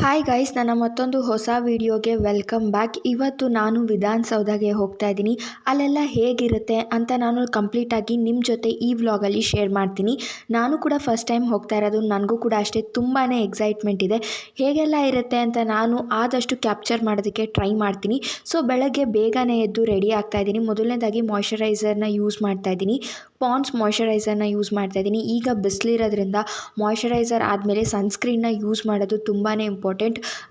Hi guys, ನನ್ನ ಮತ್ತೊಂದು ಹೊಸ ವಿಡಿಯೋಗೆ ವೆಲ್ಕಮ್ ಬ್ಯಾಕ್. ಇವತ್ತು ನಾನು ವಿಧಾನಸೌಧಗೆ ಹೋಗ್ತಾ ಇದ್ದೀನಿ. ಅಲ್ಲೆಲ್ಲ ಹೇಗಿರುತ್ತೆ ಅಂತ ನಾನು ಕಂಪ್ಲೀಟಾಗಿ ನಿಮ್ಮ ಜೊತೆ ಈ ವ್ಲಾಗಲ್ಲಿ ಶೇರ್ ಮಾಡ್ತೀನಿ. ನಾನು ಕೂಡ ಫಸ್ಟ್ ಟೈಮ್ ಹೋಗ್ತಾ ಇರೋದು, ನನಗೂ ಕೂಡ ಅಷ್ಟೇ ತುಂಬಾ ಎಕ್ಸೈಟ್ಮೆಂಟ್ ಇದೆ. ಹೇಗೆಲ್ಲ ಇರುತ್ತೆ ಅಂತ ನಾನು ಆದಷ್ಟು ಕ್ಯಾಪ್ಚರ್ ಮಾಡೋದಕ್ಕೆ ಟ್ರೈ ಮಾಡ್ತೀನಿ. ಸೊ ಬೆಳಗ್ಗೆ ಬೇಗನೆ ಎದ್ದು ರೆಡಿ ಆಗ್ತಾ ಇದ್ದೀನಿ. ಮೊದಲನೇದಾಗಿ ಮಾಯ್ಶ್ಚರೈಸರ್ನ ಯೂಸ್ ಮಾಡ್ತಾ ಇದ್ದೀನಿ. ಪಾಂಡ್ಸ್ ಮಾಯ್ಶ್ಚರೈಸರ್ನ ಯೂಸ್ ಮಾಡ್ತಾ ಇದ್ದೀನಿ. ಈಗ ಬಿಸಿಲಿರೋದ್ರಿಂದ ಮಾಯ್ಶ್ಚರೈಸರ್ ಆದಮೇಲೆ ಸನ್ಸ್ಕ್ರೀನ್ನ ಯೂಸ್ ಮಾಡೋದು ತುಂಬಾ ಇಂಪಾರ್ಟೆಂಟ್.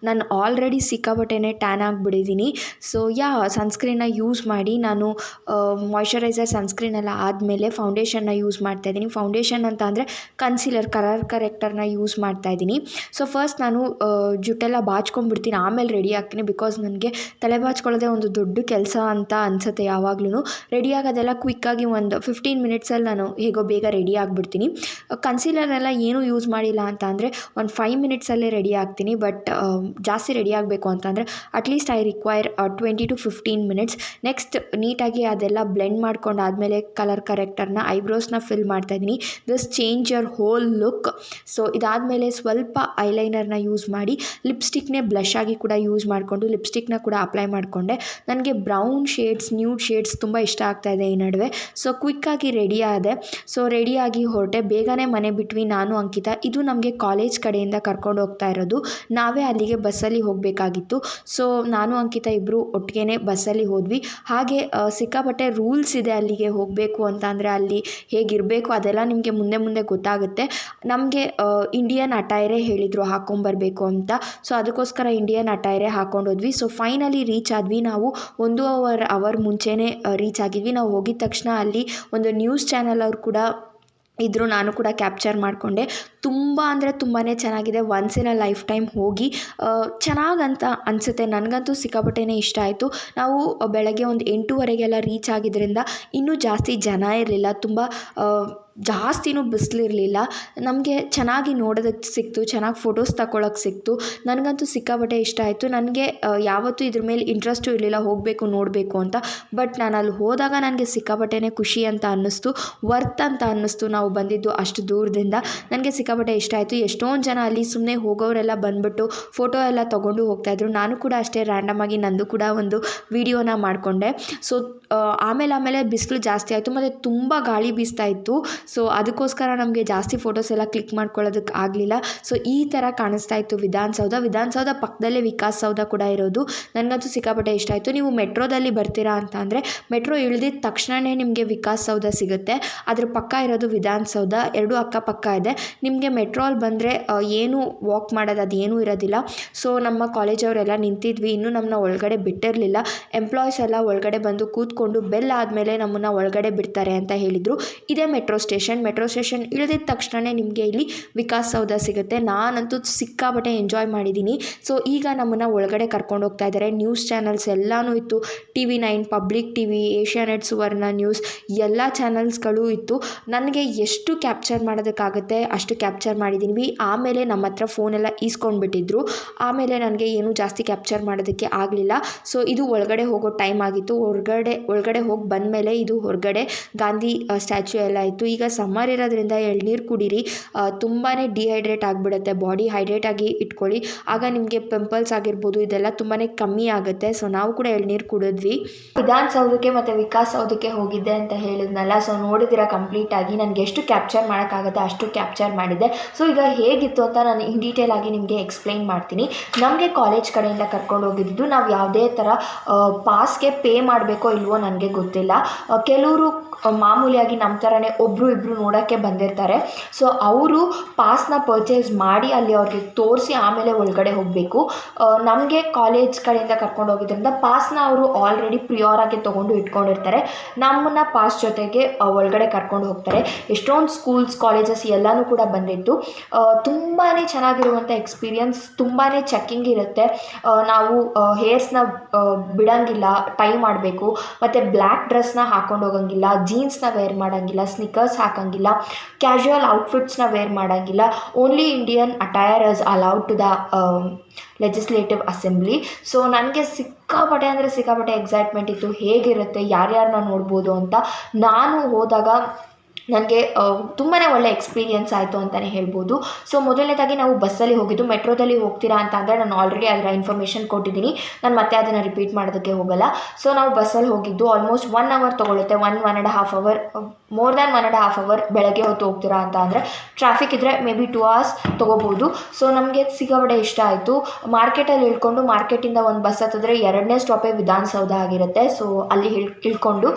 ನಾನು ಆಲ್ರೆಡಿ ಸಿಕ್ಕಾಪಟ್ಟೆನೇ ಟ್ಯಾನ್ ಆಗಿಬಿಟ್ಟಿದ್ದೀನಿ. ಸೊ ಸನ್ಸ್ಕ್ರೀನ್ನ ಯೂಸ್ ಮಾಡಿ ನಾನು ಮಾಯ್ಶ್ಚರೈಸರ್ ಸನ್ಸ್ಕ್ರೀನ್ ಎಲ್ಲ ಆದಮೇಲೆ ಫೌಂಡೇಶನ್ನ ಯೂಸ್ ಮಾಡ್ತಾಯಿದ್ದೀನಿ. ಫೌಂಡೇಶನ್ ಅಂತ ಅಂದರೆ ಕನ್ಸೀಲರ್, ಕಲರ್ ಕರೆಕ್ಟರ್ನ ಯೂಸ್ ಮಾಡ್ತಾಯಿದ್ದೀನಿ. ಸೊ ಫಸ್ಟ್ ನಾನು ಜುಟ್ಟೆಲ್ಲ ಬಾಚ್ಕೊಂಡ್ಬಿಡ್ತೀನಿ, ಆಮೇಲೆ ರೆಡಿ ಆಗ್ತೀನಿ. ಬಿಕಾಸ್ ನನಗೆ ತಲೆ ಬಾಚ್ಕೊಳ್ಳೋದೇ ಒಂದು ದೊಡ್ಡ ಕೆಲಸ ಅಂತ ಅನಿಸುತ್ತೆ ಯಾವಾಗ್ಲೂ. ರೆಡಿ ಆಗೋದೆಲ್ಲ ಕ್ವಿಕ್ಕಾಗಿ ಒಂದು 15 ಮಿನಿಟ್ಸಲ್ಲಿ ನಾನು ಹೇಗೋ ಬೇಗ ರೆಡಿ ಆಗಿಬಿಡ್ತೀನಿ. ಕನ್ಸೀಲರೆಲ್ಲ ಏನೂ ಯೂಸ್ ಮಾಡಿಲ್ಲ ಅಂತ ಅಂದರೆ ಒಂದು 5 ಮಿನಿಟ್ಸಲ್ಲೇ ರೆಡಿ ಆಗ್ತೀನಿ. ಬಟ್ ಜಾಸ್ತಿ ರೆಡಿ ಆಗಬೇಕು ಅಂತಂದರೆ at least I require 20 to 15 minutes. Next ನೀಟಾಗಿ ಅದೆಲ್ಲ ಬ್ಲೆಂಡ್ ಮಾಡ್ಕೊಂಡು ಆದಮೇಲೆ ಕಲರ್ ಕರೆಕ್ಟರ್ನ ಐಬ್ರೋಸ್ನ ಫಿಲ್ ಮಾಡ್ತಾಯಿದ್ದೀನಿ. This change your hole look. So ಇದಾದಮೇಲೆ ಸ್ವಲ್ಪ ಐಲೈನರ್ನ ಯೂಸ್ ಮಾಡಿ ಲಿಪ್ಸ್ಟಿಕ್ನೇ ಬ್ಲಷ್ ಆಗಿ ಕೂಡ ಯೂಸ್ ಮಾಡಿಕೊಂಡು ಲಿಪ್ಸ್ಟಿಕ್ನ ಕೂಡ ಅಪ್ಲೈ ಮಾಡಿಕೊಂಡೆ. ನನಗೆ ಬ್ರೌನ್ ಶೇಡ್ಸ್, ನ್ಯೂಡ್ ಶೇಡ್ಸ್ ತುಂಬ ಇಷ್ಟ ಆಗ್ತಾಯಿದೆ ಈ ನಡುವೆ. ಸೊ ಕ್ವಿಕ್ಕಾಗಿ ರೆಡಿ ಆದೆ. ಸೊ ರೆಡಿಯಾಗಿ ಹೊರಟೆ. ಬೇಗನೆ ಮನೆ ಬಿಟ್ವಿ ನಾನು ಅಂಕಿತಾ. ಇದು ನಮಗೆ ಕಾಲೇಜ್ ಕಡೆಯಿಂದ ಕರ್ಕೊಂಡು ಹೋಗ್ತಾ ಇರೋದು. ನಾವೇ ಅಲ್ಲಿಗೆ ಬಸ್ಸಲ್ಲಿ ಹೋಗಬೇಕಾಗಿತ್ತು. ಸೊ ನಾನು ಅಂಕಿತಾ ಇಬ್ಬರು ಒಟ್ಟಿಗೆ ಬಸ್ಸಲ್ಲಿ ಹೋದ್ವಿ. ಹಾಗೆ ಸಿಕ್ಕಾಪಟ್ಟೆ ರೂಲ್ಸ್ ಇದೆ ಅಲ್ಲಿಗೆ ಹೋಗಬೇಕು ಅಂತ ಅಂದರೆ ಅಲ್ಲಿ ಹೇಗಿರಬೇಕು ಅದೆಲ್ಲ ನಿಮಗೆ ಮುಂದೆ ಮುಂದೆ ಗೊತ್ತಾಗುತ್ತೆ. ನಮಗೆ ಇಂಡಿಯನ್ ಅಟೈರೇ ಹೇಳಿದರು ಹಾಕ್ಕೊಂಬರ್ಬೇಕು ಅಂತ. ಸೊ ಅದಕ್ಕೋಸ್ಕರ ಇಂಡಿಯನ್ ಅಟೈರೇ ಹಾಕ್ಕೊಂಡೋದ್ವಿ. ಸೊ ಫೈನಲಿ ರೀಚ್ ಆದ್ವಿ. ನಾವು 1 ಅವರ್ ಮುಂಚೆನೇ ರೀಚ್ ಆಗಿದ್ವಿ. ನಾವು ಹೋಗಿದ ತಕ್ಷಣ ಅಲ್ಲಿ ಒಂದು ನ್ಯೂಸ್ ಚಾನಲ್ ಅವ್ರು ಕೂಡ ಇದ್ದರು. ನಾನು ಕೂಡ ಕ್ಯಾಪ್ಚರ್ ಮಾಡಿಕೊಂಡೆ. ತುಂಬ ಅಂದರೆ ತುಂಬಾ ಚೆನ್ನಾಗಿದೆ. Once in a life time ಹೋಗಿ ಚೆನ್ನಾಗಂತ ಅನಿಸುತ್ತೆ. ನನಗಂತೂ ಸಿಕ್ಕಾಪಟ್ಟೆನೇ ಇಷ್ಟ ಆಯಿತು. ನಾವು ಬೆಳಗ್ಗೆ ಒಂದು 8:30ಗೆಲ್ಲ ರೀಚ್ ಆಗಿದ್ದರಿಂದ ಇನ್ನೂ ಜಾಸ್ತಿ ಜನ ಇರಲಿಲ್ಲ. ತುಂಬ ಜಾಸ್ತಿನೂ ಬಿಸಿಲಿರಲಿಲ್ಲ. ನಮಗೆ ಚೆನ್ನಾಗಿ ನೋಡೋದಕ್ಕೆ ಸಿಕ್ತು, ಚೆನ್ನಾಗಿ ಫೋಟೋಸ್ ತಗೊಳ್ಳೋಕ್ಕೆ ಸಿಕ್ತು. ನನಗಂತೂ ಸಿಕ್ಕಾಪಟ್ಟೆ ಇಷ್ಟ ಆಯಿತು. ನನಗೆ ಯಾವತ್ತೂ ಇದ್ರ ಮೇಲೆ ಇಂಟ್ರೆಸ್ಟು ಇರಲಿಲ್ಲ, ಹೋಗಬೇಕು ನೋಡಬೇಕು ಅಂತ. ಬಟ್ ನಾನು ಅಲ್ಲಿ ಹೋದಾಗ ನನಗೆ ಸಿಕ್ಕಾಪಟ್ಟೆನೇ ಖುಷಿ ಅಂತ ಅನ್ನಿಸ್ತು, ವರ್ತ್ ಅಂತ ಅನ್ನಿಸ್ತು ನಾವು ಬಂದಿದ್ದು ಅಷ್ಟು ದೂರದಿಂದ. ನನಗೆ ಸಿಕ್ಕಾಪಟ್ಟೆ ಇಷ್ಟ ಆಯಿತು. ಎಷ್ಟೊಂದು ಜನ ಅಲ್ಲಿ ಸುಮ್ಮನೆ ಹೋಗೋರೆಲ್ಲ ಬಂದುಬಿಟ್ಟು ಫೋಟೋ ಎಲ್ಲ ತೊಗೊಂಡು ಹೋಗ್ತಾಯಿದ್ರು. ನಾನು ಕೂಡ ಅಷ್ಟೇ ರ್ಯಾಂಡಮಾಗಿ ನಂದು ಕೂಡ ಒಂದು ವಿಡಿಯೋನ ಮಾಡಿಕೊಂಡೆ. ಸೊ ಆಮೇಲೆ ಬಿಸಿಲು ಜಾಸ್ತಿ ಆಯಿತು ಮತ್ತು ತುಂಬ ಗಾಳಿ ಬೀಸ್ತಾ ಇತ್ತು. ಸೊ ಅದಕ್ಕೋಸ್ಕರ ನಮಗೆ ಜಾಸ್ತಿ ಫೋಟೋಸ್ ಎಲ್ಲ ಕ್ಲಿಕ್ ಮಾಡ್ಕೊಳ್ಳೋದಕ್ಕೆ ಆಗಲಿಲ್ಲ. ಸೊ ಈ ಥರ ಕಾಣಿಸ್ತಾ ಇತ್ತು ವಿಧಾನಸೌಧ ಪಕ್ಕದಲ್ಲೇ ವಿಕಾಸ್ ಸೌಧ ಕೂಡ ಇರೋದು. ನನಗಂತೂ ಸಿಕ್ಕಾಪಟ್ಟೆ ಇಷ್ಟ ಆಯಿತು. ನೀವು ಮೆಟ್ರೋದಲ್ಲಿ ಬರ್ತೀರಾ ಅಂತ ಅಂದರೆ ಮೆಟ್ರೋ ಇಳಿದಿದ ತಕ್ಷಣವೇ ನಿಮಗೆ ವಿಕಾಸ್ ಸೌಧ ಸಿಗುತ್ತೆ. ಅದ್ರ ಪಕ್ಕ ಇರೋದು ವಿಧಾನಸೌಧ, ಎರಡೂ ಅಕ್ಕಪಕ್ಕ ಇದೆ. ನಿಮಗೆ ಮೆಟ್ರೋಲ್ಲಿ ಬಂದರೆ ಏನು ವಾಕ್ ಮಾಡೋದು ಅದು ಏನೂ ಇರೋದಿಲ್ಲ. ಸೊ ನಮ್ಮ ಕಾಲೇಜವರೆಲ್ಲ ನಿಂತಿದ್ವಿ, ಇನ್ನೂ ನಮ್ಮನ್ನ ಒಳಗಡೆ ಬಿಟ್ಟಿರಲಿಲ್ಲ. ಎಂಪ್ಲಾಯೀಸ್ ಎಲ್ಲ ಒಳಗಡೆ ಬಂದು ಕೂತ್ಕೊಂಡು ಬೆಲ್ ಆದಮೇಲೆ ನಮ್ಮನ್ನು ಒಳಗಡೆ ಬಿಡ್ತಾರೆ ಅಂತ ಹೇಳಿದರು. ಇದೇ ಮೆಟ್ರೋ ಸ್ಟೇಷನ್ ಇಳಿದಿದ ತಕ್ಷಣ ನಿಮಗೆ ಇಲ್ಲಿ ವಿಕಾಸ್ ಸೌಧ ಸಿಗುತ್ತೆ. ನಾನಂತೂ ಸಿಕ್ಕಾಪಟ್ಟೆ ಎಂಜಾಯ್ ಮಾಡಿದ್ದೀನಿ. ಸೊ ಈಗ ನಮ್ಮನ್ನು ಒಳಗಡೆ ಕರ್ಕೊಂಡು ಹೋಗ್ತಾ ಇದ್ದಾರೆ. ನ್ಯೂಸ್ ಚಾನಲ್ಸ್ ಎಲ್ಲನೂ ಇತ್ತು. TV9, ಪಬ್ಲಿಕ್ TV, ಏಷ್ಯಾನೆಟ್, ಸುವರ್ಣ ನ್ಯೂಸ್ ಎಲ್ಲ ಚಾನಲ್ಸ್ಗಳು ಇತ್ತು. ನನಗೆ ಎಷ್ಟು ಕ್ಯಾಪ್ಚರ್ ಮಾಡೋದಕ್ಕಾಗುತ್ತೆ ಅಷ್ಟು ಕ್ಯಾಪ್ಚರ್ ಮಾಡಿದ್ದೀನಿ. ಆಮೇಲೆ ನಮ್ಮ ಹತ್ರ ಫೋನೆಲ್ಲ ಈಸ್ಕೊಂಡ್ಬಿಟ್ಟಿದ್ರು. ಆಮೇಲೆ ನನಗೆ ಏನೂ ಜಾಸ್ತಿ ಕ್ಯಾಪ್ಚರ್ ಮಾಡೋದಕ್ಕೆ ಆಗಲಿಲ್ಲ. ಸೊ ಇದು ಒಳಗಡೆ ಹೋಗೋ ಟೈಮ್ ಆಗಿತ್ತು. ಒಳಗಡೆ ಹೋಗಿ ಬಂದಮೇಲೆ ಇದು ಹೊರಗಡೆ ಗಾಂಧಿ ಸ್ಟ್ಯಾಚ್ಯೂ ಎಲ್ಲ ಇತ್ತು. ಈಗ ಸಮ್ಮರ್ ಇರೋದ್ರಿಂದ ಎಳ್ನೀರು ಕುಡೀರಿ, ತುಂಬಾ ಡಿಹೈಡ್ರೇಟ್ ಆಗಿಬಿಡುತ್ತೆ. ಬಾಡಿ ಹೈಡ್ರೇಟ್ ಆಗಿ ಇಟ್ಕೊಳ್ಳಿ, ಆಗ ನಿಮಗೆ ಪಿಂಪಲ್ಸ್ ಆಗಿರ್ಬೋದು ಇದೆಲ್ಲ ತುಂಬಾ ಕಮ್ಮಿ ಆಗುತ್ತೆ. ಸೊ ನಾವು ಕೂಡ ಎಳ್ನೀರು ಕುಡಿದ್ವಿ. ವಿಧಾನಸೌಧಕ್ಕೆ ಮತ್ತು ವಿಕಾಸ್ ಸೌಧಕ್ಕೆ ಹೋಗಿದ್ದೆ ಅಂತ ಹೇಳಿದ್ನಲ್ಲ. ಸೊ ನೋಡಿದಿರ ಕಂಪ್ಲೀಟಾಗಿ ನನಗೆ ಎಷ್ಟು ಕ್ಯಾಪ್ಚರ್ ಮಾಡೋಕ್ಕಾಗುತ್ತೆ ಅಷ್ಟು ಕ್ಯಾಪ್ಚರ್ ಮಾಡಿದ್ದೆ. ಸೊ ಈಗ ಹೇಗಿತ್ತು ಅಂತ ನಾನು ಇನ್ ಡೀಟೇಲ್ ಆಗಿ ನಿಮಗೆ ಎಕ್ಸ್ಪ್ಲೈನ್ ಮಾಡ್ತೀನಿ. ನಮಗೆ ಕಾಲೇಜ್ ಕಡೆಯಿಂದ ಕರ್ಕೊಂಡು ಹೋಗಿದ್ದು. ನಾವು ಯಾವುದೇ ಥರ ಪಾಸ್ಗೆ ಪೇ ಮಾಡಬೇಕೋ ಇಲ್ವೋ ನನಗೆ ಗೊತ್ತಿಲ್ಲ. ಕೆಲವರು ಮಾಮೂಲಿಯಾಗಿ ನಮ್ಮ ಥರನೇ ಒಬ್ಬರು ಇಬ್ಬರು ನೋಡೋಕ್ಕೆ ಬಂದಿರ್ತಾರೆ. ಸೊ ಅವರು ಪಾಸ್ನ ಪರ್ಚೇಸ್ ಮಾಡಿ ಅಲ್ಲಿ ಅವ್ರಿಗೆ ತೋರಿಸಿ ಆಮೇಲೆ ಒಳಗಡೆ ಹೋಗಬೇಕು. ನಮಗೆ ಕಾಲೇಜ್ ಕಡೆಯಿಂದ ಕರ್ಕೊಂಡು ಹೋಗಿದ್ದರಿಂದ ಪಾಸ್ನ ಅವರು ಆಲ್ರೆಡಿ ಪ್ರಿಯೋರಾಗಿ ತೊಗೊಂಡು ಇಟ್ಕೊಂಡಿರ್ತಾರೆ. ನಮ್ಮನ್ನು ಪಾಸ್ ಜೊತೆಗೆ ಒಳಗಡೆ ಕರ್ಕೊಂಡು ಹೋಗ್ತಾರೆ. ಎಷ್ಟೊಂದು ಸ್ಕೂಲ್ಸ್, ಕಾಲೇಜಸ್ ಎಲ್ಲನೂ ಕೂಡ ಬಂದಿತ್ತು. ತುಂಬಾ ಚೆನ್ನಾಗಿರುವಂಥ ಎಕ್ಸ್ಪೀರಿಯನ್ಸ್. ತುಂಬಾ ಚೆಕ್ಕಿಂಗ್ ಇರುತ್ತೆ. ನಾವು ಹೇರ್ಸ್ನ ಬಿಡೋಂಗಿಲ್ಲ, ಟೈ ಮಾಡಬೇಕು. ಮತ್ತು ಬ್ಲ್ಯಾಕ್ ಡ್ರೆಸ್ನ ಹಾಕ್ಕೊಂಡು ಹೋಗೋಂಗಿಲ್ಲ, ಜೀನ್ಸ್ನ ವೇರ್ ಮಾಡೋಂಗಿಲ್ಲ, ಸ್ನಿಕರ್ಸ್ ಹಾಕೋಂಗಿಲ್ಲ, ಕ್ಯಾಶುವಲ್ ಔಟ್ಫಿಟ್ಸ್ನ ವೇರ್ ಮಾಡೋಂಗಿಲ್ಲ. Only Indian attire is allowed to the legislative assembly. So ನನಗೆ ಸಿಕ್ಕಾಪಟ್ಟೆ ಎಕ್ಸೈಟ್ಮೆಂಟ್ ಇತ್ತು. ಹೇಗಿರುತ್ತೆ, ಯಾರ್ಯಾರನ್ನ ನೋಡ್ಬೋದು ಅಂತ. ನಾನು ಹೋದಾಗ ನನಗೆ ತುಂಬಾ ಒಳ್ಳೆ ಎಕ್ಸ್ಪೀರಿಯೆನ್ಸ್ ಆಯಿತು ಅಂತಲೇ ಹೇಳ್ಬೋದು. ಸೊ ಮೊದಲನೇದಾಗಿ ನಾವು ಬಸ್ಸಲ್ಲಿ ಹೋಗಿದ್ದು. ಮೆಟ್ರೋದಲ್ಲಿ ಹೋಗ್ತೀರಾ ಅಂತ ಅಂದರೆ ನಾನು ಆಲ್ರೆಡಿ ಅದರ ಇನ್ಫಾರ್ಮೇಷನ್ ಕೊಟ್ಟಿದ್ದೀನಿ, ನಾನು ಮತ್ತೆ ಅದನ್ನು ರಿಪೀಟ್ ಮಾಡೋದಕ್ಕೆ ಹೋಗಲ್ಲ. ಸೊ ನಾವು ಬಸ್ಸಲ್ಲಿ ಹೋಗಿದ್ದು. ಆಲ್ಮೋಸ್ಟ್ 1 ಅವರ್ ತೊಗೊಳುತ್ತೆ, 1.5 ಅವರ್, ಮೋರ್ ದ್ಯಾನ್ 1.5 ಅವರ್. ಬೆಳಗ್ಗೆ ಹೊತ್ತು ಹೋಗ್ತೀರಾ ಅಂತ ಅಂದರೆ ಟ್ರಾಫಿಕ್ ಇದ್ದರೆ ಮೇ ಬಿ 2 ಅವರ್ಸ್ ತೊಗೋಬೋದು. ಸೊ ನಮಗೆ ಸಿಕ್ಕಾಪಟ್ಟೆ ಇಷ್ಟ ಆಯಿತು. ಮಾರ್ಕೆಟಲ್ಲಿ ಇಳ್ಕೊಂಡು ಮಾರ್ಕೆಟಿಂದ ಒಂದು ಬಸ್ ಹತ್ತಿದ್ರೆ 2ನೇ ಸ್ಟಾಪೇ ವಿಧಾನಸೌಧ ಆಗಿರುತ್ತೆ. ಸೊ ಅಲ್ಲಿ ಇಳ್ಕೊಂಡು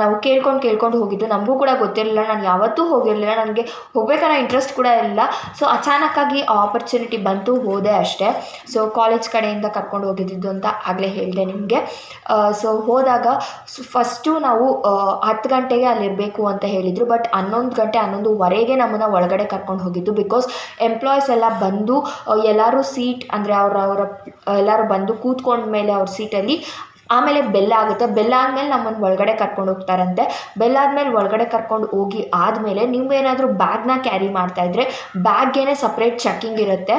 ನಾವು ಕೇಳ್ಕೊಂಡು ಹೋಗಿದ್ದು. ನಮಗೂ ಕೂಡ ಗೊತ್ತಿರಲಿಲ್ಲ, ನಾನು ಯಾವತ್ತೂ ಹೋಗಿರಲಿಲ್ಲ, ನನಗೆ ಹೋಗ್ಬೇಕನ್ನೋ ಇಂಟ್ರೆಸ್ಟ್ ಕೂಡ ಇಲ್ಲ. ಸೊ ಅಚಾನಕ್ಕಾಗಿ ಆಪರ್ಚುನಿಟಿ ಬಂತು, ಹೋದೆ ಅಷ್ಟೇ. ಸೊ ಕಾಲೇಜ್ ಕಡೆಯಿಂದ ಕರ್ಕೊಂಡು ಹೋಗಿದ್ದು ಅಂತ ಆಗಲೇ ಹೇಳಿದೆ ನಿಮಗೆ. ಸೊ ಹೋದಾಗ ಫಸ್ಟು ನಾವು 10 ಗಂಟೆಗೆ ಅಲ್ಲಿರಬೇಕು ಅಂತ ಹೇಳಿದರು. ಬಟ್ 11 ಗಂಟೆ 11:15ಗೆ ನಮ್ಮನ್ನು ಒಳಗಡೆ ಕರ್ಕೊಂಡು ಹೋಗಿದ್ದು. ಬಿಕಾಸ್ ಎಂಪ್ಲಾಯೀಸ್ ಎಲ್ಲ ಬಂದು ಎಲ್ಲರೂ ಸೀಟ್ ಅಂದರೆ ಅವರ ಎಲ್ಲರೂ ಬಂದು ಕೂತ್ಕೊಂಡ್ಮೇಲೆ ಅವ್ರ ಸೀಟಲ್ಲಿ ಆಮೇಲೆ ಬೆಲ್ಲ ಆಗುತ್ತೆ. ಬೆಲ್ಲ ಆದಮೇಲೆ ನಮ್ಮನ್ನು ಒಳಗಡೆ ಕರ್ಕೊಂಡು ಹೋಗ್ತಾರಂತೆ. ಬೆಲ್ಲ ಆದಮೇಲೆ ಒಳಗಡೆ ಕರ್ಕೊಂಡು ಹೋಗಿ ಆದಮೇಲೆ ನೀವೇನಾದರೂ ಬ್ಯಾಗ್ನ ಕ್ಯಾರಿ ಮಾಡ್ತಾಯಿದ್ರೆ ಬ್ಯಾಗ್ಗೇನೆ ಸಪ್ರೇಟ್ ಚೆಕ್ಕಿಂಗ್ ಇರುತ್ತೆ.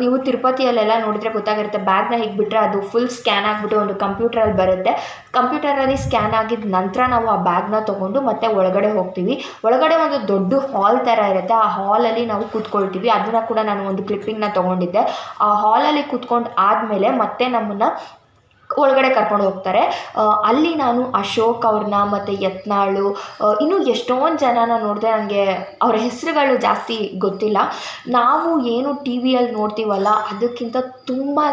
ನೀವು ತಿರುಪತಿಯಲ್ಲೆಲ್ಲ ನೋಡಿದರೆ ಗೊತ್ತಾಗಿರುತ್ತೆ, ಬ್ಯಾಗ್ನ ಹೀಗೆ ಬಿಟ್ಟರೆ ಅದು ಫುಲ್ ಸ್ಕ್ಯಾನ್ ಆಗಿಬಿಟ್ಟು ಒಂದು ಕಂಪ್ಯೂಟ್ರಲ್ಲಿ ಬರುತ್ತೆ. ಕಂಪ್ಯೂಟರಲ್ಲಿ ಸ್ಕ್ಯಾನ್ ಆಗಿದ ನಂತರ ನಾವು ಆ ಬ್ಯಾಗ್ನ ತೊಗೊಂಡು ಮತ್ತೆ ಒಳಗಡೆ ಹೋಗ್ತೀವಿ. ಒಳಗಡೆ ಒಂದು ದೊಡ್ಡ ಹಾಲ್ ಥರ ಇರುತ್ತೆ. ಆ ಹಾಲಲ್ಲಿ ನಾವು ಕೂತ್ಕೊಳ್ತೀವಿ. ಅದನ್ನು ಕೂಡ ನಾನು ಒಂದು ಕ್ಲಿಪ್ಪಿಂಗ್ನ ತೊಗೊಂಡಿದ್ದೆ. ಆ ಹಾಲಲ್ಲಿ ಕೂತ್ಕೊಂಡು ಆದಮೇಲೆ ಮತ್ತೆ ನಮ್ಮನ್ನು ಒಳಗಡೆ ಕರ್ಕೊಂಡು ಹೋಗ್ತಾರೆ. ಅಲ್ಲಿ ನಾನು ಅಶೋಕ್ ಅವ್ರನ್ನ ಮತ್ತು ಯತ್ನಾಳು ಇನ್ನೂ ಎಷ್ಟೊಂದು ಜನನ ನೋಡಿದೆ. ನನಗೆ ಅವರ ಹೆಸರುಗಳು ಜಾಸ್ತಿ ಗೊತ್ತಿಲ್ಲ. ನಾವು ಏನು ಟಿ ವಿಯಲ್ಲಿ ನೋಡ್ತೀವಲ್ಲ ಅದಕ್ಕಿಂತ ತುಂಬಾ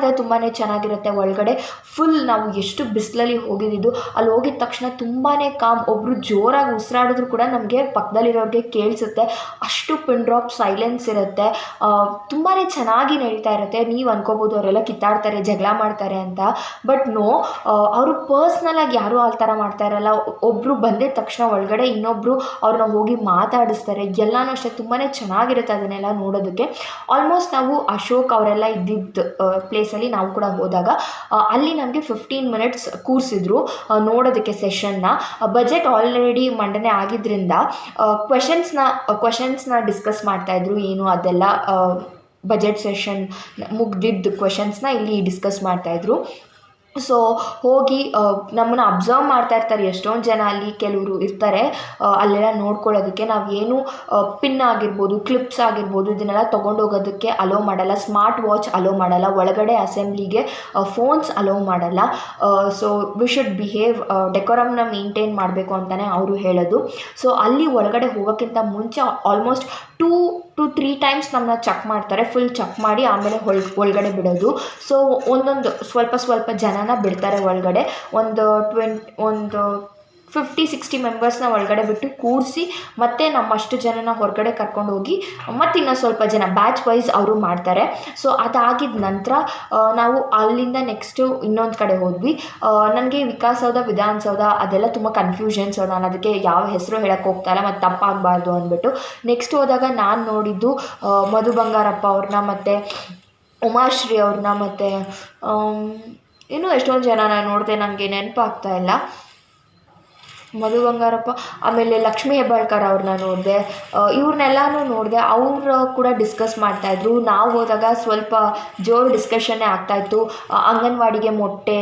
ಚೆನ್ನಾಗಿರುತ್ತೆ ಒಳಗಡೆ. ಫುಲ್ ನಾವು ಎಷ್ಟು ಬಿಸಿಲಲ್ಲಿ ಹೋಗಿದ್ದು, ಅಲ್ಲಿ ಹೋಗಿದ ತಕ್ಷಣ ತುಂಬಾ ಕಾಮ್. ಒಬ್ಬರು ಜೋರಾಗಿ ಉಸಿರಾಡಿದ್ರು ಕೂಡ ನಮಗೆ ಪಕ್ಕದಲ್ಲಿರೋರಿಗೆ ಕೇಳಿಸುತ್ತೆ. ಅಷ್ಟು ಪಿನ್ ಡ್ರಾಪ್ ಸೈಲೆನ್ಸ್ ಇರುತ್ತೆ. ತುಂಬಾ ಚೆನ್ನಾಗಿ ನಡೀತಾ ಇರುತ್ತೆ. ನೀವು ಅನ್ಕೋಬೋದು ಅವರೆಲ್ಲ ಕಿತ್ತಾಡ್ತಾರೆ, ಜಗಳ ಮಾಡ್ತಾರೆ ಅಂತ. ಬಟ್ ಅವರು ಪರ್ಸ್ನಲಾಗಿ ಯಾರೂ ಆ ಥರ ಮಾಡ್ತಾ ಇರಲ್ಲ. ಒಬ್ಬರು ಬಂದಿದ ತಕ್ಷಣ ಒಳಗಡೆ ಇನ್ನೊಬ್ಬರು ಅವ್ರನ್ನ ಹೋಗಿ ಮಾತಾಡಿಸ್ತಾರೆ. ಎಲ್ಲನೂ ಅಷ್ಟೇ ತುಂಬಾ ಚೆನ್ನಾಗಿರುತ್ತೆ ಅದನ್ನೆಲ್ಲ ನೋಡೋದಕ್ಕೆ. ಆಲ್ಮೋಸ್ಟ್ ನಾವು ಅಶೋಕ್ ಅವರೆಲ್ಲ ಇದ್ದಿದ್ದ ಪ್ಲೇಸಲ್ಲಿ ನಾವು ಕೂಡ ಹೋದಾಗ ಅಲ್ಲಿ ನಮಗೆ 15 ಮಿನಿಟ್ಸ್ ಕೂರಿಸಿದ್ರು ನೋಡೋದಕ್ಕೆ ಸೆಷನ್ನ. ಬಜೆಟ್ ಆಲ್ರೆಡಿ ಮಂಡನೆ ಆಗಿದ್ದರಿಂದ ಕ್ವೆಶನ್ಸ್ನ ಡಿಸ್ಕಸ್ ಮಾಡ್ತಾಯಿದ್ರು. ಏನು ಅದೆಲ್ಲ ಬಜೆಟ್ ಸೆಷನ್ ಮುಗ್ದಿದ್ದ ಕ್ವೆಶನ್ಸ್ನ ಇಲ್ಲಿ ಡಿಸ್ಕಸ್ ಮಾಡ್ತಾಯಿದ್ರು. ಸೊ ಹೋಗಿ ನಮ್ಮನ್ನು ಅಬ್ಸರ್ವ್ ಮಾಡ್ತಾ ಇರ್ತಾರೆ ಎಷ್ಟೊಂದು ಜನ. ಅಲ್ಲಿ ಕೆಲವರು ಇರ್ತಾರೆ ಅಲ್ಲೆಲ್ಲ ನೋಡ್ಕೊಳ್ಳೋದಕ್ಕೆ. ನಾವೇನು ಪಿನ್ ಆಗಿರ್ಬೋದು, ಕ್ಲಿಪ್ಸ್ ಆಗಿರ್ಬೋದು, ಇದನ್ನೆಲ್ಲ ತೊಗೊಂಡೋಗೋದಕ್ಕೆ ಅಲೋ ಮಾಡಲ್ಲ. ಸ್ಮಾರ್ಟ್ ವಾಚ್ ಅಲೋ ಮಾಡಲ್ಲ. ಒಳಗಡೆ ಅಸೆಂಬ್ಲಿಗೆ ಫೋನ್ಸ್ ಅಲೋ ಮಾಡಲ್ಲ. ಸೊ ವಿ ಶುಡ್ ಬಿಹೇವ್, ಡೆಕೋರಮ್ನ ಮೇಂಟೈನ್ ಮಾಡಬೇಕು ಅಂತಲೇ ಅವರು ಹೇಳೋದು. ಸೊ ಅಲ್ಲಿ ಒಳಗಡೆ ಹೋಗೋಕ್ಕಿಂತ ಮುಂಚೆ ಆಲ್ಮೋಸ್ಟ್ 2 to 3 ಟೈಮ್ಸ್ ನಮ್ಮನ್ನ ಚೆಕ್ ಮಾಡ್ತಾರೆ. ಫುಲ್ ಚೆಕ್ ಮಾಡಿ ಆಮೇಲೆ ಒಳಗಡೆ ಬಿಡೋದು. ಸೊ ಒಂದೊಂದು ಸ್ವಲ್ಪ ಜನನ ಬಿಡ್ತಾರೆ ಒಳಗಡೆ. ಒಂದು 50-60 ಮೆಂಬರ್ಸ್ನ ಒಳಗಡೆ ಬಿಟ್ಟು ಕೂರಿಸಿ ಮತ್ತೆ ನಮ್ಮಷ್ಟು ಜನನ ಹೊರಗಡೆ ಕರ್ಕೊಂಡು ಹೋಗಿ ಮತ್ತು ಇನ್ನೂ ಸ್ವಲ್ಪ ಜನ ಬ್ಯಾಚ್ ವೈಸ್ ಅವರು ಮಾಡ್ತಾರೆ. ಸೊ ಅದಾಗಿದ್ದ ನಂತರ ನಾವು ಅಲ್ಲಿಂದ ನೆಕ್ಸ್ಟು ಇನ್ನೊಂದು ಕಡೆ ಹೋದ್ವಿ. ನನಗೆ ವಿಕಾಸಸೌಧ, ವಿಧಾನಸೌಧ ಅದೆಲ್ಲ ತುಂಬ ಕನ್ಫ್ಯೂಷನ್ಸ್. ನಾನು ಅದಕ್ಕೆ ಯಾವ ಹೆಸರು ಹೇಳಕ್ಕೆ ಹೋಗ್ತಾಯಿಲ್ಲ ಮತ್ತು ತಪ್ಪಾಗಬಾರ್ದು ಅಂದ್ಬಿಟ್ಟು. ನೆಕ್ಸ್ಟ್ ಹೋದಾಗ ನಾನು ನೋಡಿದ್ದು ಮಧು ಬಂಗಾರಪ್ಪ ಅವ್ರನ್ನ ಮತ್ತು ಉಮಾಶ್ರೀ ಅವ್ರನ್ನ ಮತ್ತು ಇನ್ನೂ ಎಷ್ಟೊಂದು ಜನ ನಾನು ನೋಡಿದೆ, ನನಗೆ ನೆನಪಾಗ್ತಾಯಿಲ್ಲ. ಮಧು ಬಂಗಾರಪ್ಪ, ಆಮೇಲೆ ಲಕ್ಷ್ಮೀ ಹೆಬ್ಬಾಳ್ಕರ್ ಅವ್ರನ್ನ ನೋಡಿದೆ. ಇವ್ರನ್ನೆಲ್ಲನೂ ನೋಡಿದೆ. ಅವರು ಕೂಡ ಡಿಸ್ಕಸ್ ಮಾಡ್ತಾಯಿದ್ರು. ನಾವು ಹೋದಾಗ ಸ್ವಲ್ಪ ಜೋರು ಡಿಸ್ಕಷನ್ನೇ ಆಗ್ತಾಯಿತ್ತು. ಅಂಗನವಾಡಿಗೆ ಮೊಟ್ಟೆ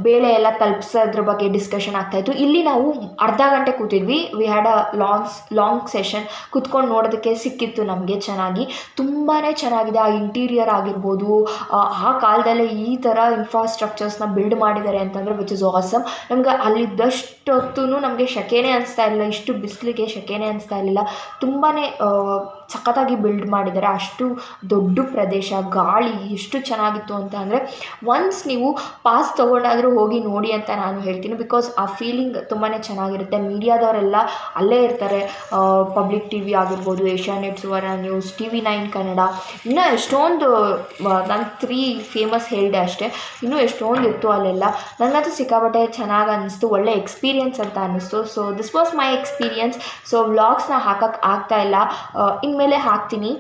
ಬೇಳೆ ಎಲ್ಲ ತಲುಪಿಸೋದ್ರ ಬಗ್ಗೆ ಡಿಸ್ಕಷನ್ ಆಗ್ತಾಯಿತ್ತು. ಇಲ್ಲಿ ನಾವು ಅರ್ಧ ಗಂಟೆ ಕೂತಿದ್ವಿ. We had a long session. ಕೂತ್ಕೊಂಡು ನೋಡೋದಕ್ಕೆ ಸಿಕ್ಕಿತ್ತು ನಮಗೆ ಚೆನ್ನಾಗಿ. ತುಂಬಾ ಚೆನ್ನಾಗಿದೆ. ಆ ಇಂಟೀರಿಯರ್ ಆಗಿರ್ಬೋದು, ಆ ಕಾಲದಲ್ಲೇ ಈ ಥರ ಇನ್ಫ್ರಾಸ್ಟ್ರಕ್ಚರ್ಸ್ನ ಬಿಲ್ಡ್ ಮಾಡಿದ್ದಾರೆ ಅಂತಂದರೆ ವಿಚ್ ಇಸ್ ಆಸಮ್. ನಮ್ಗೆ ಅಲ್ಲಿದ್ದಷ್ಟು ಹೊತ್ತು ನಮಗೆ ಶೆಕೆನೇ ಅನಿಸ್ತಾ ಇಲ್ಲ. ಇಷ್ಟು ಬಿಸಿಲಿಗೆ ಶೆಕೆನೇ ಅನಿಸ್ತಾ ಇರಲಿಲ್ಲ. ತುಂಬಾ ಸಖತ್ತಾಗಿ ಬಿಲ್ಡ್ ಮಾಡಿದ್ದಾರೆ. ಅಷ್ಟು ದೊಡ್ಡ ಪ್ರದೇಶ, ಗಾಳಿ ಎಷ್ಟು ಚೆನ್ನಾಗಿತ್ತು ಅಂತ ಅಂದರೆ ಒನ್ಸ್ ನೀವು ಪಾಸ್ ತೊಗೊಂಡಾದರೂ ಹೋಗಿ ನೋಡಿ ಅಂತ ನಾನು ಹೇಳ್ತೀನಿ. ಬಿಕಾಸ್ ಆ ಫೀಲಿಂಗ್ ತುಂಬಾ ಚೆನ್ನಾಗಿರುತ್ತೆ. ಮೀಡಿಯಾದವರೆಲ್ಲ ಅಲ್ಲೇ ಇರ್ತಾರೆ. ಪಬ್ಲಿಕ್ ಟಿ ವಿ ಆಗಿರ್ಬೋದು, ಏಷ್ಯಾನೆಟ್, ಸುವರ್ಣ ನ್ಯೂಸ್, TV9 ಕನ್ನಡ, ಇನ್ನೂ ಎಷ್ಟೊಂದು, ನಾನು 3 ಫೇಮಸ್ ಹೇಳಿದೆ ಅಷ್ಟೇ. ಇನ್ನೂ ಎಷ್ಟೊಂದು ಇತ್ತು ಅಲ್ಲೆಲ್ಲ. ನನಗಂತೂ ಸಿಕ್ಕಾಪಟ್ಟೆ ಚೆನ್ನಾಗಿ ಅನ್ನಿಸ್ತು. ಒಳ್ಳೆ ಎಕ್ಸ್ಪೀರಿಯೆನ್ಸ್ ಅಂತ ಅನ್ನಿಸ್ತು. So this was my experience. So ವ್ಲಾಗ್ಸ್ನ ಹಾಕೋಕ್ಕೆ ಆಗ್ತಾಯಿಲ್ಲ, ಇನ್ಮೇಲೆ ಹಾಕ್ತೀನಿ.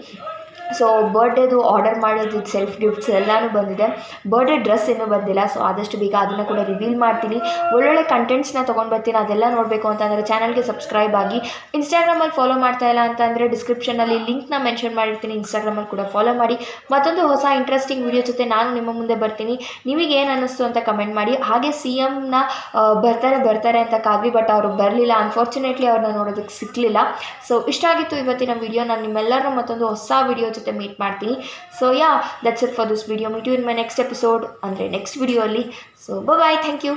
ಸೊ ಬರ್ಡೇದು ಆರ್ಡರ್ ಮಾಡೋದು ಸೆಲ್ಫ್ ಗಿಫ್ಟ್ಸ್ ಎಲ್ಲನೂ ಬಂದಿದೆ. ಬರ್ಡೇ ಡ್ರೆಸ್ ಇನ್ನೂ ಬಂದಿಲ್ಲ. ಸೊ ಆದಷ್ಟು ಬೇಗ ಅದನ್ನು ಕೂಡ ರಿವೀಲ್ ಮಾಡ್ತೀನಿ. ಒಳ್ಳೊಳ್ಳೆ ಕಂಟೆಂಟ್ಸ್ನ ತೊಗೊಂಡು ಬರ್ತೀನಿ. ಅದೆಲ್ಲ ನೋಡಬೇಕು ಅಂತಂದರೆ ಚಾನಲ್ಗೆ ಸಬ್ಸ್ಕ್ರೈಬ್ ಆಗಿ. ಇನ್ಸ್ಟಾಗ್ರಾಮಲ್ಲಿ ಫಾಲೋ ಮಾಡ್ತಾ ಇಲ್ಲ ಅಂತಂದರೆ ಡಿಸ್ಕ್ರಿಪ್ಷನಲ್ಲಿ ಲಿಂಕ್ನ ಮೆನ್ಷನ್ ಮಾಡಿರ್ತೀನಿ. ಇನ್ಸ್ಟಾಗ್ರಾಮಲ್ಲಿ ಕೂಡ ಫಾಲೋ ಮಾಡಿ. ಮತ್ತೊಂದು ಹೊಸ ಇಂಟ್ರೆಸ್ಟಿಂಗ್ ವಿಡಿಯೋ ಜೊತೆ ನಾನು ನಿಮ್ಮ ಮುಂದೆ ಬರ್ತೀನಿ. ನಿಮಗೆ ಏನು ಅನ್ನಿಸ್ತು ಅಂತ ಕಮೆಂಟ್ ಮಾಡಿ. ಹಾಗೆ CMನ ಬರ್ತಾರೆ ಅಂತ ಕಾದ್ವಿ, ಬಟ್ ಅವರು ಬರಲಿಲ್ಲ. ಅನ್ಫಾರ್ಚುನೇಟ್ಲಿ ಅವ್ರನ್ನ ನೋಡೋದಕ್ಕೆ ಸಿಕ್ಕಲಿಲ್ಲ. ಸೊ ಇಷ್ಟ ಆಗಿತ್ತು ಇವತ್ತಿನ ವಿಡಿಯೋ. ನಾನು ನಿಮ್ಮೆಲ್ಲರೂ ಮತ್ತೊಂದು ಹೊಸ ವಿಡಿಯೋ ಜೊತೆ ಮೀಟ್ ಮಾಡ್ತೀನಿ. So that's it for this video. Meet you in my next episode, ಅಂದರೆ ನೆಕ್ಸ್ಟ್ ವಿಡಿಯೋ ಅಲ್ಲಿ. So bye, thank you.